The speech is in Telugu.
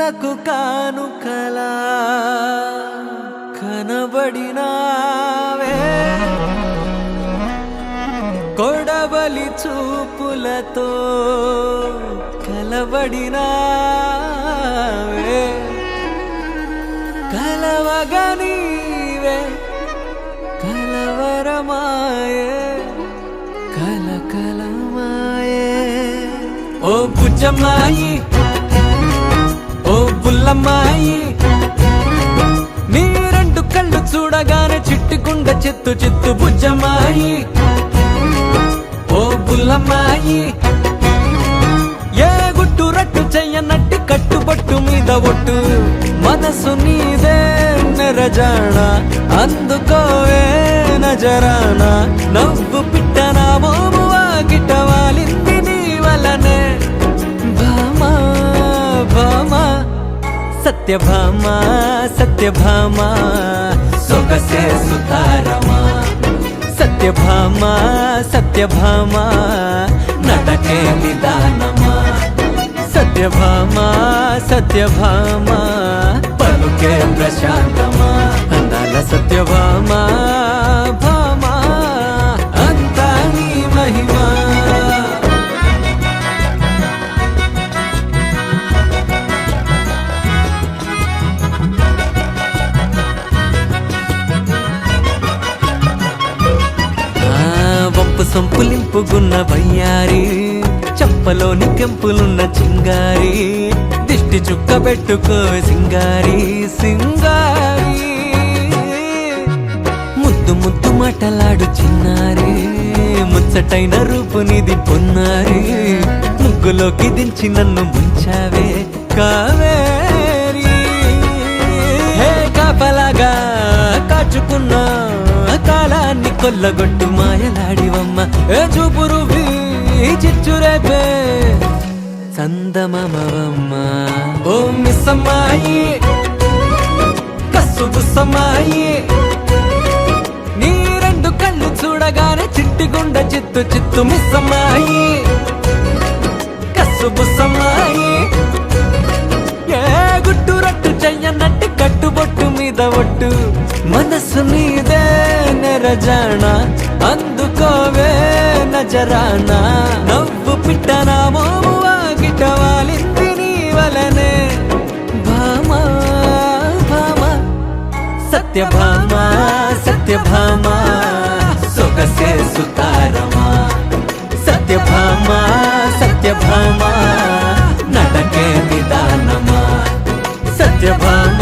కలకు కానుకలా కనబడినావే కొడబలి చూపులతో కలబడినావే కలవగనీవే కలవరమాయే కలకలమాయే ఓ బుజ్జమ్మాయి ఓ బుల్లమ్మాయి నీ రెండు కళ్ళు చూడగానే చిట్టుకుండ చిత్తు చిత్తు బుజ్జమ్మాయి ఓ బుల్లమ్మాయి ఏ గుట్టు రట్టు చెయ్యనట్టి కట్టుబట్టు మీద ఒట్టు మనసు నీదే నెరజాణ అందుకోవే నజరాన నవ్వు పిట్టనా మోమువా గిట్టవాలింది నీ వలనే భామా భామా సత్యభామా సత్యభామా సొగసే సుతారమా సత్యభామా సత్యభామా నటకే నిదానమా సత్యభామా సత్యభామా పలుకే ప్రశాంతమా అందాల సత్యభామా భామా అంతా నీ మహిమా వంపు సొంపులింపుగున్న వయ్యారి చంపలోని కెంపులున్న చింగారి దిష్టి చుక్క పెట్టుకో సింగారి సింగారి ముద్దు ముద్దు మాటలాడు చిన్నారి ముచ్చటైన రూపునిది పొన్నారి ముగ్గులోకి దించి నన్ను ముంచావే కావేరి హే కాపలాగా కాచుకున్నా కాలాన్ని కొల్లగొట్టు మాయలాడివమ్మ ఏ చూపురు చిచ్చురేపే చందమమవమ్మ ఓ మిస్సమ్మాయి కస్సు బుస్సమ్మాయి నీ రెండు కళ్ళు చూడగానే చిట్టిగుండ చిత్తు చిత్తు మిస్సమ్మాయి కస్సు బుస్సమ్మాయి ఏ గుట్టు రట్టు చెయ్యనట్టి కట్టుబొట్టు మీద ఒట్టు మనసు నీదే నెరజాణ అందుకోవే నజరాన నవ్వు పిట్టనా మోమువా గిట్టవాలింది నీ వలనే భామా భామా సత్యభామా సత్యభామా సొగసే సుతారమా సత్యభామా సత్యభామా నటకే నిదానమా సత్యభామా